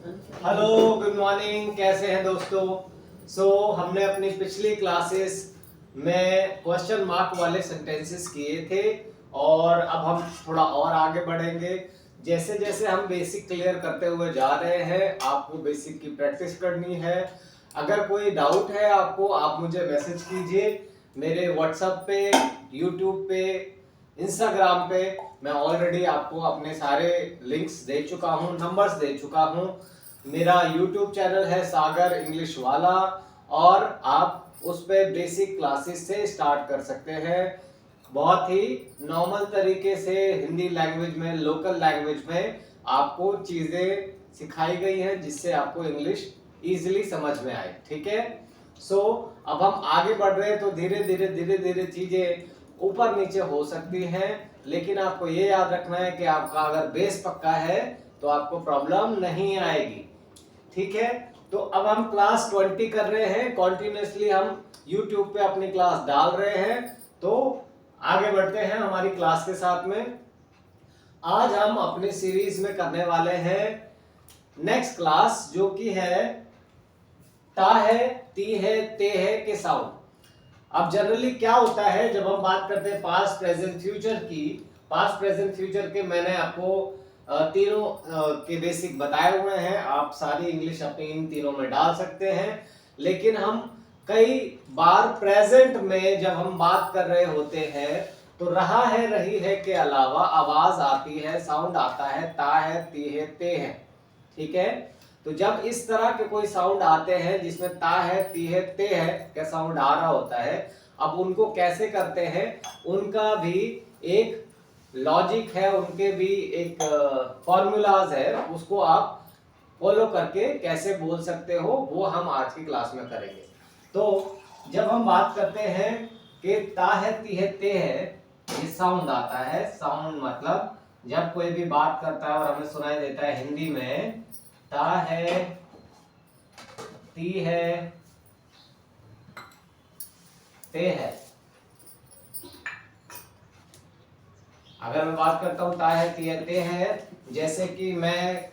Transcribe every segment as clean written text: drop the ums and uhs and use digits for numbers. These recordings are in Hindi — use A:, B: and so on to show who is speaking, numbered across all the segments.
A: Hello, good morning. कैसे हैं दोस्तों? हमने अपनी पिछली क्लासेस में क्वेश्चन मार्क वाले सेंटेंसेस किए थे और अब हम थोड़ा और आगे बढ़ेंगे। जैसे जैसे हम बेसिक क्लियर करते हुए जा रहे हैं, आपको बेसिक की प्रैक्टिस करनी है। अगर कोई डाउट है आपको, आप मुझे मैसेज कीजिए मेरे व्हाट्सएप पे, यूट्यूब पे, इंस्टाग्राम पे। मैं ऑलरेडी आपको अपने सारे लिंक्स दे चुका हूँ, नंबर्स दे चुका हूँ। मेरा यूट्यूब चैनल है सागर इंग्लिश वाला, और आप उस पर बेसिक क्लासेस से स्टार्ट कर सकते हैं। बहुत ही नॉर्मल तरीके से हिंदी लैंग्वेज में, लोकल लैंग्वेज में आपको चीजें सिखाई गई हैं जिससे आपको इंग्लिश इजीली समझ में आए। ठीक है। अब हम आगे बढ़ रहे हैं तो धीरे धीरे चीजें ऊपर नीचे हो सकती हैं, लेकिन आपको ये याद रखना है कि आपका अगर बेस पक्का है तो आपको प्रॉब्लम नहीं आएगी। ठीक है। तो अब हम क्लास 20 कर रहे हैं, कॉन्टिन्यूसली हम यूट्यूब पे अपनी क्लास डाल रहे हैं। तो आगे बढ़ते हैं हमारी क्लास के साथ में। आज हम अपनी सीरीज में करने वाले हैं नेक्स्ट क्लास, जो कि है ता है, ती है, ते है के साउंड। अब जनरली क्या होता है जब हम बात करते हैं पास्ट प्रेजेंट फ्यूचर की, पास्ट प्रेजेंट फ्यूचर के मैंने आपको तीनों के बेसिक बताए हुए हैं। आप सारी इंग्लिश अपनी इन तीनों में डाल सकते हैं, लेकिन हम कई बार प्रेजेंट में जब हम बात कर रहे होते हैं तो रहा है, रही है के अलावा आवाज आती है, साउंड आता है, ता है, ती है, ते है। ठीक है। तो जब इस तरह के कोई साउंड आते हैं जिसमें ता है, ती है, ते है का साउंड आ रहा होता है, अब उनको कैसे करते हैं, उनका भी एक लॉजिक है, उनके भी एक फॉर्मूलाज है, उसको आप फॉलो करके कैसे बोल सकते हो वो हम आज की क्लास में करेंगे। तो जब हम बात करते हैं कि ता है, ती है, ते है, ये साउंड आता है। साउंड मतलब जब कोई भी बात करता है और हमें सुनाई देता है हिंदी में ता है, ती है, ते है। अगर मैं बात करता हूं ता है, ती है, ते है, जैसे कि मैं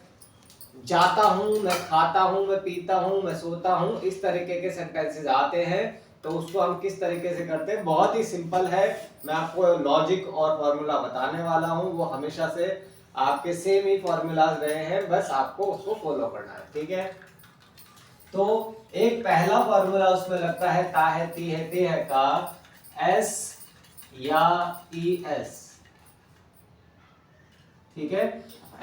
A: जाता हूं, मैं खाता हूं, मैं पीता हूं, मैं सोता हूं, इस तरीके के सेंटेंसेस आते हैं। तो उसको हम किस तरीके से करते हैं, बहुत ही सिंपल है। मैं आपको लॉजिक और फॉर्मूला बताने वाला हूं, वो हमेशा से आपके सेम ही फॉर्मूलाज रहे हैं, बस आपको उसको फॉलो करना है। ठीक है। तो एक पहला फॉर्मूला उसमें लगता है ता है, ती है, ते है का एस या ई एस। ठीक है।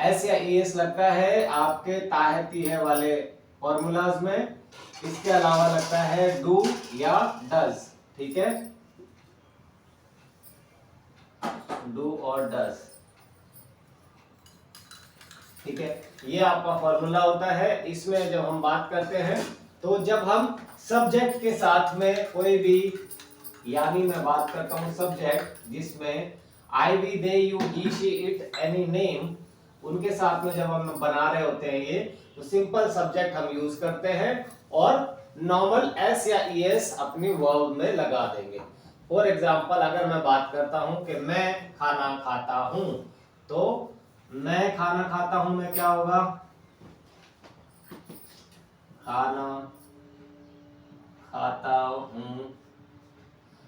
A: एस या ई एस लगता है आपके ता है, ती है वाले फॉर्मूलाज में। इसके अलावा लगता है डू या डज। ठीक है। डू और डज। ठीक है। ये आपका फॉर्मूला होता है। इसमें जब हम बात करते हैं तो जब हम सब्जेक्ट के साथ में कोई भी, यानी मैं बात करता हूं सब्जेक्ट जिसमें I, we, they, you, he, she, it, any name, उनके साथ में जब हम बना रहे होते हैं ये, तो सिंपल सब्जेक्ट हम यूज करते हैं और नॉर्मल एस या ई एस अपनी वर्ब में लगा देंगे। फॉर एग्जाम्पल अगर मैं बात करता हूं कि मैं खाना खाता हूं, तो मैं खाना खाता हूं में क्या होगा, खाना खाता हूं।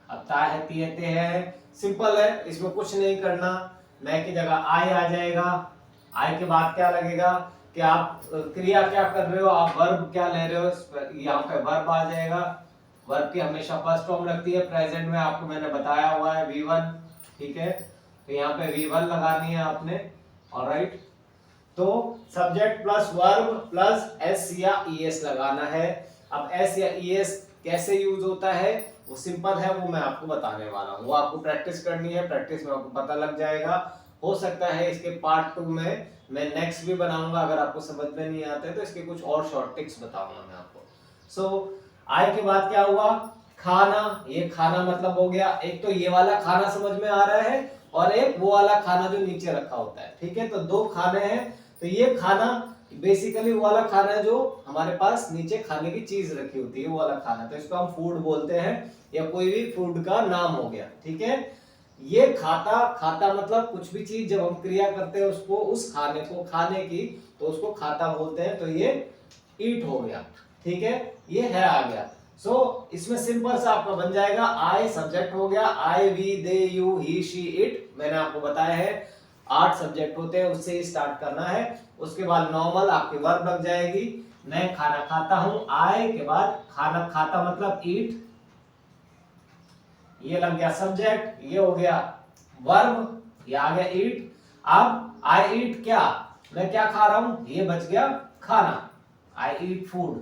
A: अब ता है, ती है, ते है, सिंपल है, इसमें कुछ नहीं करना। मैं की जगह आई आ जाएगा। आई के बाद क्या लगेगा कि आप क्रिया क्या कर रहे हो, आप वर्ब क्या ले रहे हो, यहाँ पे वर्ब आ जाएगा। वर्ब की हमेशा फर्स्ट फॉर्म लगती है, प्रेजेंट में आपको मैंने बताया हुआ है V1। ठीक है। तो यहाँ पे V1 लगानी है आपने। ऑलराइट। तो subject plus verb plus S या ई एस लगाना है। अब एस या ई एस कैसे यूज होता है, वो सिंपल है, वो मैं आपको बताने वाला हूँ। वो आपको प्रैक्टिस करनी है, प्रैक्टिस में आपको पता लग जाएगा। हो सकता है इसके पार्ट 2 में मैं नेक्स्ट भी बनाऊंगा, अगर आपको समझ में नहीं आते हैं तो इसके कुछ और शॉर्ट टिप्स बताऊंगा मैं आपको। आई के बाद क्या हुआ, खाना। ये खाना मतलब हो गया, एक तो ये वाला खाना समझ में आ रहा है और एक वो वाला खाना जो नीचे रखा होता है। ठीक है। तो दो खाने हैं। तो ये खाना बेसिकली वो वाला खाना है जो हमारे पास नीचे खाने की चीज रखी होती है, वो वाला खाना, तो इसको हम फूड बोलते हैं, या कोई भी फूड का नाम हो गया। ठीक है। ये खाता, खाता मतलब कुछ भी चीज जब हम क्रिया करते हैं उसको, उस खाने को खाने की, तो उसको खाता बोलते हैं। तो ये ईट हो गया, ठीक है, ये है आ गया। सो इसमें सिंपल सा आपका बन जाएगा, आई सब्जेक्ट हो गया, I we they you he she it, मैंने आपको बताया है 8 सब्जेक्ट होते हैं, उससे ही स्टार्ट करना है। उसके बाद नॉर्मल आपकी वर्ब लग जाएगी, मैं खाना खाता हूं, आई के बाद खाना खाता मतलब ईट, ये लग गया सब्जेक्ट, ये हो गया वर्ब, ये आ गया ईट। अब आई ईट क्या, मैं क्या खा रहा हूं, ये बच गया खाना, आई ईट फूड,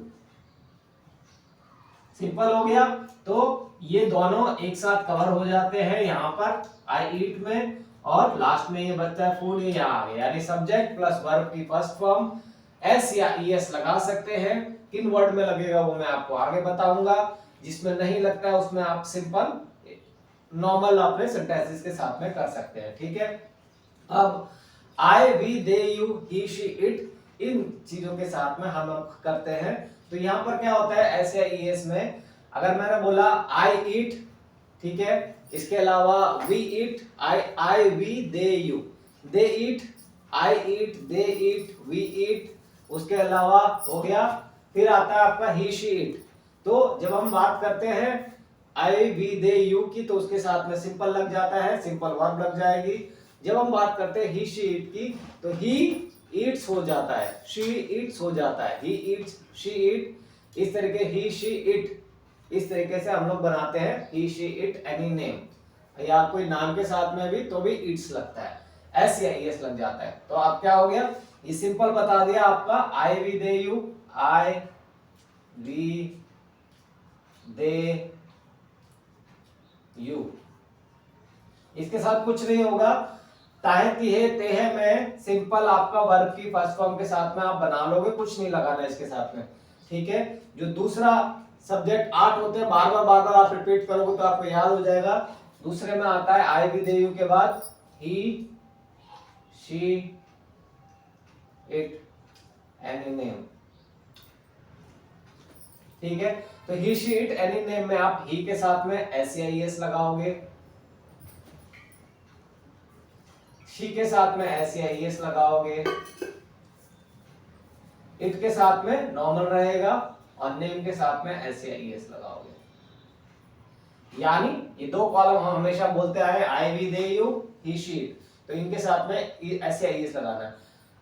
A: सिंपल हो गया। तो ये दोनों एक साथ कवर हो जाते हैं यहाँ पर आई ईट में, और लास्ट में ये बचता है फूड, ये यहाँ आ गया, यानी सब्जेक्ट प्लस वर्ब की फर्स्ट फॉर्म एस या ईएस लगा सकते हैं। किन वर्ड में लगेगा वो मैं आपको आगे बताऊंगा, जिसमें नहीं लगता है उसमें आप सिंपल नॉर्मल अपने सेंटेंसेस के साथ में कर सकते हैं, ठीक है। अब I we they you he she it, इन चीजों के साथ में हम करते हैं। तो यहाँ पर क्या होता है एस या ईएस में, अगर मैंने बोला आई ईट, ठीक है, इसके अलावा we eat, I we they you, they eat, I eat, they eat, we eat, उसके अलावा हो गया, फिर आता है आपका ही शी इट। तो जब हम बात करते हैं आई वी दे यू की, तो उसके साथ में सिंपल लग जाता है, सिंपल वर्ब लग जाएगी। जब हम बात करते हैं ही शी इट की, तो ही ईट्स हो जाता है, शी ईट्स हो जाता है, ही ईट्स, शी ईट, इस तरीके ही शी इट, इस तरीके से हम लोग बनाते हैं ही शी इट एनी नेम, या कोई नाम के साथ में भी तो भी ईट्स लगता है, एस या ईएस लग जाता है। तो अब क्या हो गया, ये सिंपल बता दिया आपका, I we they you, I we they you, इसके साथ कुछ नहीं होगा, ताहे तिहे ते है में सिंपल आपका वर्ब की फर्स्ट फॉर्म के साथ में आप बना लोगे, कुछ नहीं लगाना इसके साथ में, ठीक है। जो दूसरा सब्जेक्ट 8 होते हैं, बार बार आप रिपीट करोगे तो आपको याद हो जाएगा। दूसरे में आता है आई वी दे यू के बाद ही शी इट एनी नेम, ठीक है। तो ही शी इट एनी नेम में आप ही के साथ में एस या ईएस लगाओगे, शी के साथ में एस या ईएस लगाओगे, इट के साथ में नॉर्मल रहेगा, और नेम के साथ में एस या ईएस लगाओगे। यानी ये दो कॉलम हम हमेशा बोलते आए, I we they you he she it, तो इनके साथ में एस या ईएस लगाना है।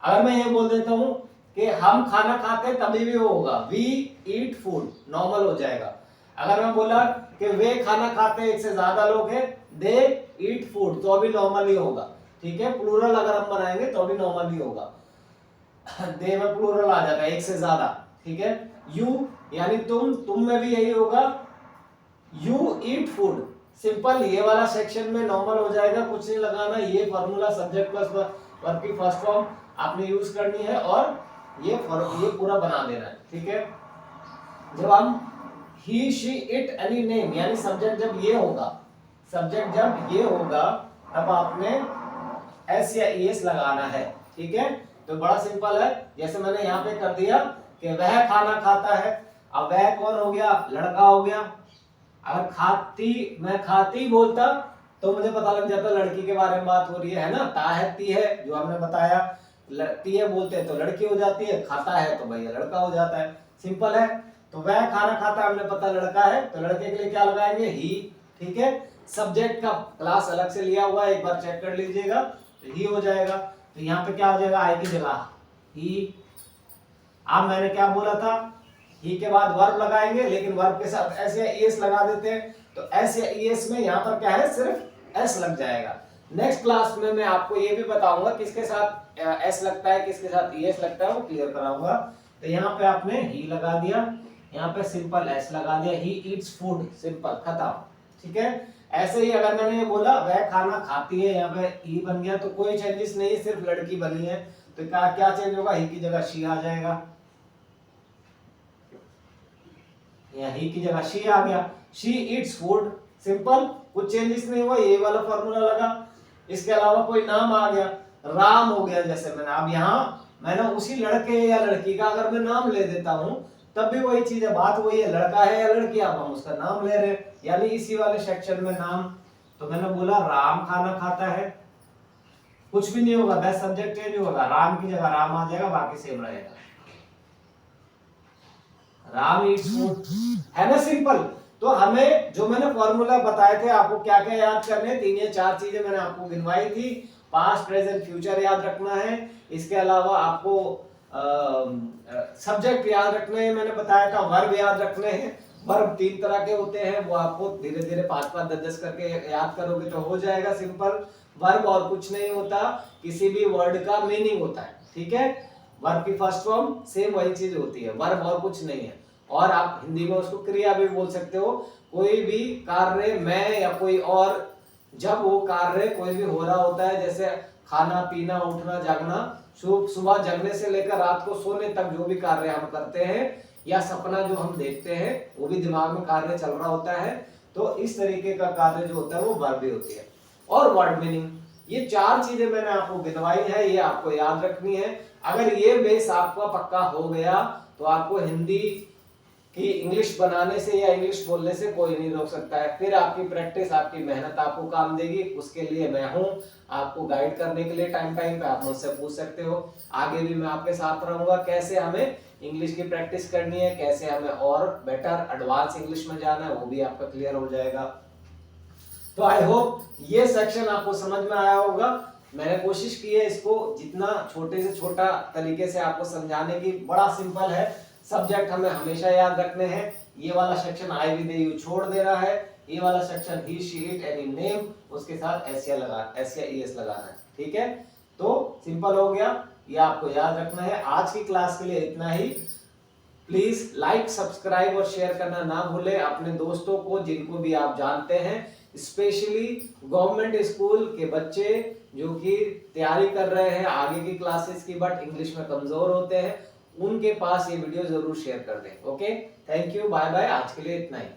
A: अगर मैं ये बोल देता हूं कि हम खाना खाते हैं, तभी भी वो होगा, वी ईट फूड, नॉर्मल हो जाएगा। अगर मैं बोला कि वे खाना खाते हैं, एक से ज्यादा लोग हैं, दे ईट फूड, तो अभी नॉर्मल ही होगा, ठीक है। प्लूरल अगर हम बनाएंगे तो भी नॉर्मल ही होगा, दे में प्लूरल आ जाता है, एक से ज्यादा, ठीक है। यू यानी तुम में भी यही होगा, यू ईट फूड, सिंपल ये वाला सेक्शन में नॉर्मल हो जाएगा, कुछ नहीं लगाना, ये फॉर्मूला सब्जेक्ट प्लस वर्ब की फर्स्ट फॉर्म आपने यूज करनी है, और ये पूरा बना देना है, ठीक है। जब हम ही शी इट एनी नेम, यानी सब्जेक्ट जब ये होगा, सब्जेक्ट जब ये होगा, तब आपने एस या ईएस लगाना है, ठीक है। तो बड़ा सिंपल है, जैसे मैंने यहाँ पे कर दिया कि वह खाना खाता है, अब वह कौन हो गया, लड़का हो गया। अगर खाती, मैं खाती बोलता तो मुझे पता लग जाता लड़की के बारे में बात हो रही है ना, ता है ती है जो हमने बताया, ती है बोलते हैं तो लड़की हो जाती है, खाता है तो भैया लड़का हो जाता है, सिंपल है। तो वह खाना खाता है, हमने पता लड़का है, तो लड़के के लिए क्या लगाएंगे, ही, ठीक है। सब्जेक्ट का क्लास अलग से लिया हुआ है, एक बार चेक कर लीजिएगा, तो ही हो जाएगा। तो यहाँ पे क्या हो जाएगा, आई की जगह ही। अब मैंने क्या बोला था, ही के बाद वर्ब लगाएंगे, लेकिन वर्ब के साथ एस या ईएस लगा देते हैं, तो एस या ईएस में यहाँ पर क्या है, सिर्फ एस लग जाएगा। नेक्स्ट क्लास में मैं आपको ये भी बताऊंगा किसके साथ एस लगता है, किसके साथ ईएस लगता है, वो क्लियर कराऊंगा। तो यहाँ पे आपने ही लगा दिया, यहाँ पे सिंपल एस लगा दिया, ही ईट्स फूड, सिंपल खत्म, ठीक है। ऐसे ही अगर मैंने ये बोला वह खाना खाती है, यहाँ पे ई बन गया, तो कोई चेंजेस नहीं है, सिर्फ लड़की बनी है, तो क्या चेंज होगा, ही की जगह शी आ जाएगा, यहाँ ही की जगह शी आ गया, शी ईट्स फूड, सिंपल, कुछ चेंजेस नहीं हुआ, ये वाला फॉर्मूला लगा। इसके अलावा कोई नाम आ गया, राम हो गया, जैसे मैंने, अब यहाँ मैंने उसी लड़के या लड़की का अगर मैं नाम ले देता हूं, तब भी वही चीज है, बात वही है, लड़का है या लड़की, अब हम उसका नाम ले रहे हैं, यानी इसी वाले सेक्शन में नाम तो मैंने बोला राम खाना खाता है, कुछ भी नहीं होगा, बेस्ट सब्जेक्ट चेंज होगा, राम की जगह राम आ जाएगा, बाकी सेम रहेगा। राम ईट्स फूड, है ना सिंपल। तो हमें जो मैंने फॉर्मूला बताए थे आपको क्या क्या याद करने, 3 या 4 चीजें मैंने आपको गिनवाई थी। पास्ट प्रेजेंट फ्यूचर याद रखना है, इसके अलावा आपको सब्जेक्ट याद रखने हैं, मैंने बताया था वर्ब याद रखने हैं। वर्ब 3 तरह के होते हैं, वो आपको धीरे धीरे 5-5 10-10 करके याद करोगे तो हो जाएगा सिंपल। वर्ब और कुछ नहीं होता, किसी भी वर्ड का मीनिंग होता है, ठीक है। वर्ब की फर्स्ट फॉर्म सेम वही चीज होती है, वर्ब और कुछ नहीं है। और आप हिंदी में उसको क्रिया भी बोल सकते हो, कोई भी कार्य मैं या कोई और, जब वो कार्य कोई भी हो रहा होता है, जैसे खाना पीना उठना जागना, सुबह जगने से लेकर रात को सोने तक जो भी कार्य हम करते हैं, या सपना जो हम देखते हैं, वो भी दिमाग में कार्य चल रहा होता है। तो इस तरीके का कार्य जो होता है वो वर्ब भी होती है। और वर्ड मीनिंग, ये 4 चीजें मैंने आपको गिनवाई है, ये आपको याद रखनी है। अगर ये बेस आपका पक्का हो गया तो आपको हिंदी कि इंग्लिश बनाने से या इंग्लिश बोलने से कोई नहीं रोक सकता है। फिर आपकी प्रैक्टिस, आपकी मेहनत आपको काम देगी, उसके लिए मैं हूं आपको गाइड करने के लिए। टाइम टाइम पे आप मुझसे पूछ सकते हो, आगे भी मैं आपके साथ रहूंगा, कैसे हमें इंग्लिश की प्रैक्टिस करनी है, कैसे हमें और बेटर एडवांस इंग्लिश में जाना है, वो भी आपका क्लियर हो जाएगा। तो आई होप ये सेक्शन आपको समझ में आया होगा। मैंने कोशिश की है इसको जितना छोटे से छोटा तरीके से आपको समझाने की। बड़ा सिंपल है, सब्जेक्ट हमें हमेशा याद रखने हैं। ये वाला section I we they you छोड़ दे रहा है, ये वाला section he she it any name, उसके साथ एस या ईएस लगाना है, ठीक है। तो सिंपल हो गया, ये आपको याद रखना है। आज की क्लास के लिए इतना ही। प्लीज लाइक सब्सक्राइब और शेयर करना ना भूले अपने दोस्तों को, जिनको भी आप जानते हैं, स्पेशली गवर्नमेंट स्कूल के बच्चे जो कि तैयारी कर रहे हैं आगे की क्लासेस की बट इंग्लिश में कमजोर होते हैं, उनके पास ये वीडियो जरूर शेयर कर दें। Okay, thank you, bye bye, आज के लिए इतना ही।